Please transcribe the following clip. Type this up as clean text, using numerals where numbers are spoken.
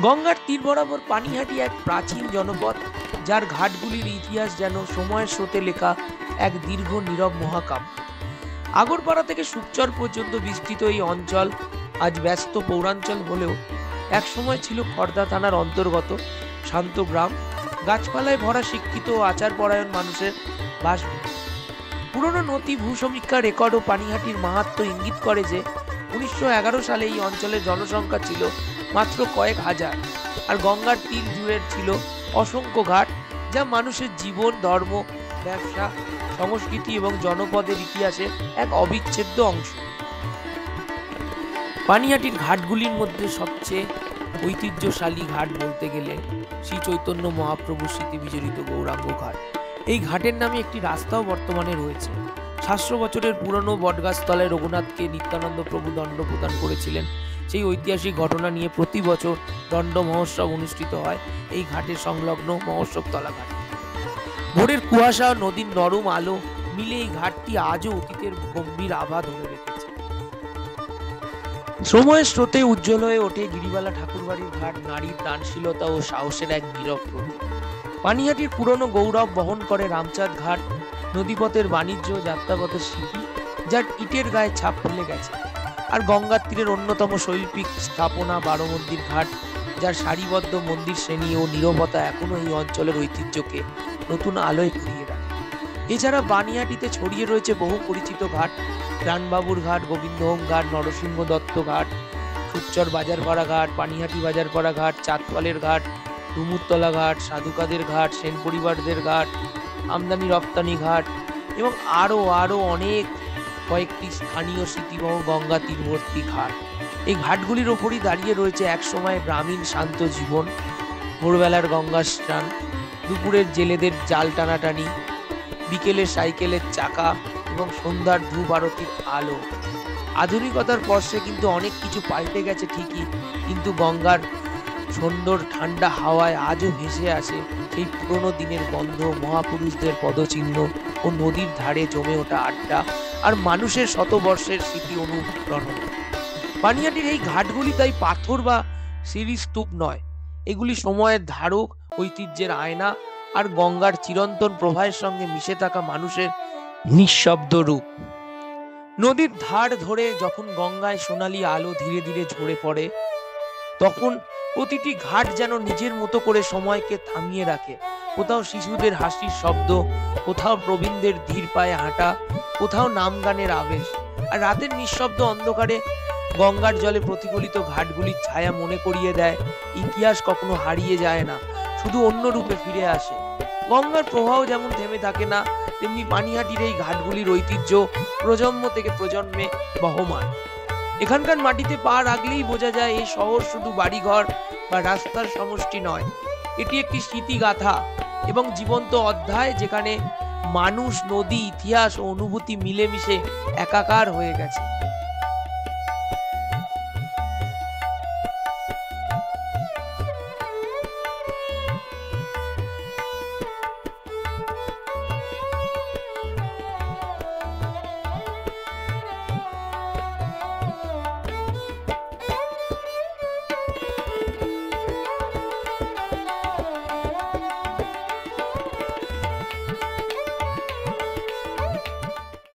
গঙ্গার তীর বরাবর পানিহাটি এক প্রাচীন জনপদ, যার ঘাটগুলির ইতিহাস যেন সময়ের স্রোতে লেখা এক দীর্ঘ নীরব মহাকাব্য। আগরপাড়া থেকে সুকচর পর্যন্ত বিস্তৃত এই অঞ্চল আজ ব্যস্ত পৌরাঞ্চল হলেও একসময় ছিল খড়দা থানার অন্তর্গত শান্ত গ্রাম, গাছপালায় ভরা শিক্ষিত ও আচারপরায়ণ মানুষের বাসভূমি। পুরনো নথি, ভূসমীক্ষা রেকর্ড ও পানিহাটির মাহাত্ম্য ইঙ্গিত করে যে 1911 সালে এই অঞ্চলের জনসংখ্যা ছিল মাত্র কয়েক হাজার, আর গঙ্গার তীর জুড়ে ছিল অসংখ্য ঘাট, যা মানুষের জীবন, ধর্ম, ব্যবসা, সংস্কৃতি এবং জনপদের ইতিহাসের এক অবিচ্ছেদ্য অংশ। পানিহাটির ঘাটগুলির মধ্যে সবচেয়ে ঐতিহ্যশালী ঘাট বলতে গেলে শ্রী চৈতন্য মহাপ্রভুর স্মৃতি বিজড়িত গৌরাঙ্গ ঘাট। এই ঘাটের নামে একটি রাস্তাও বর্তমানে রয়েছে। 700 বছরের পুরনো বটগাছতলায় রঘুনাথকে নিত্যানন্দ প্রভু দণ্ড প্রদান করেছিলেন। সেই ঐতিহাসিক ঘটনা নিয়ে প্রতি বছর দণ্ড মহোৎসব অনুষ্ঠিত হয় এই ঘাটের সংলগ্ন মহোৎসব তলা ঘাট। ভোরের কুয়াশা ও নদীর নরম আলো মিলে এই ঘাটটি আজও অতীতের গম্ভীর আভা ধরে রেখেছে। সময়ের স্রোতে উজ্জ্বল হয়ে ওঠে গিরিবালা ঠাকুরবাড়ির ঘাট, নারীর দানশীলতা ও সাহসের এক নীরব প্রতীক। পানিহাটির পুরনো গৌরব বহন করে রামচাঁদ ঘাট, নদীপথের বাণিজ্য যাত্রাপথের স্মৃতি, যার ইটের গায়ে ছাপ ফেলে গেছে। আর গঙ্গার তীরের অন্যতম শৈল্পিক স্থাপনা বারোমন্দির ঘাট, যার সারিবদ্ধ মন্দির শ্রেণী ও নীরবতা এখনো এই অঞ্চলের ঐতিহ্যকে নতুন আলোয় ভরিয়ে রাখে। এছাড়া বানিয়াটিতে ছড়িয়ে রয়েছে বহু পরিচিত ঘাট, রানবাবুর ঘাট, গোবিন্দহোম ঘাট, নরসিংহ দত্ত ঘাট, সুকচর বাজারপাড়া ঘাট, পানিহাটি বাজারপাড়া ঘাট, চাঁদপালের ঘাট, ডুমুরতলা ঘাট, সাধুকাদের ঘাট, সেন পরিবারদের ঘাট, আমদানি রপ্তানি ঘাট এবং আরো অনেক কয়েকটি স্থানীয় স্মৃতিবহ গঙ্গা তীরবর্তী ঘাট। এই ঘাটগুলির ওপরই দাঁড়িয়ে রয়েছে একসময় গ্রামীণ শান্ত জীবন, ভোরবেলার গঙ্গা স্নান, দুপুরের জেলেদের জাল টানাটানি, বিকেলের সাইকেলের চাকা এবং সন্ধ্যার ধূপ আরতির আলো। আধুনিকতার পর্শে কিন্তু অনেক কিছু পাল্টে গেছে ঠিকই, কিন্তু গঙ্গার সুন্দর ঠান্ডা হাওয়ায় আজও ভেসে আসে সেই পুরনো দিনের গন্ধ, মহাপুরুষদের পদচিহ্ন ও নদীর ধারে জমে ওঠা আড্ডা আর মানুষের শতবর্ষের স্মৃতি অনুরণন। পানিহাটির এই ঘাটগুলি তাই পাথর বা সিঁড়ি স্তূপ নয়, এগুলি সময়ের ধারক, ঐতিহ্যের আয়না আর গঙ্গার চিরন্তন প্রবাহের সঙ্গে মিশে থাকা মানুষের নিঃশব্দ রূপ। নদীর ধার ধরে যখন গঙ্গায় সোনালী আলো ধীরে ধীরে ঝরে পড়ে, তখন প্রতিটি ঘাট যেন নিজের মতো করে সময়কে থামিয়ে রাখে। কোথাও শিশুদের হাসির শব্দ, কোথাও প্রবীণদের ধীর পায়ে হাঁটা, কোথাও নাম গানের আবেশ। আর রাতের নিঃশব্দ অন্ধকারে গঙ্গার জলে প্রতিফলিত ঘাটগুলির ছায়া মনে করিয়ে দেয় ইতিহাস কখনো হারিয়ে যায় না, শুধু অন্য রূপে ফিরে আসে। গঙ্গার প্রবাহ যেমন থেমে থাকে না, তেমনি পানিহাটির এই ঘাটগুলির ঐতিহ্য প্রজন্ম থেকে প্রজন্মে বহমান। এখানকার মাটিতে পা রাখলেই বোঝা যায় এই শহর শুধু বাড়িঘর বা রাস্তার সমষ্টি নয়, এটি একটি স্মৃতিগাথা এবং জীবন্ত অধ্যায়, যেখানে মানুষ, নদী, ইতিহাস ও অনুভূতি মিলেমিশে একাকার হয়ে গেছে।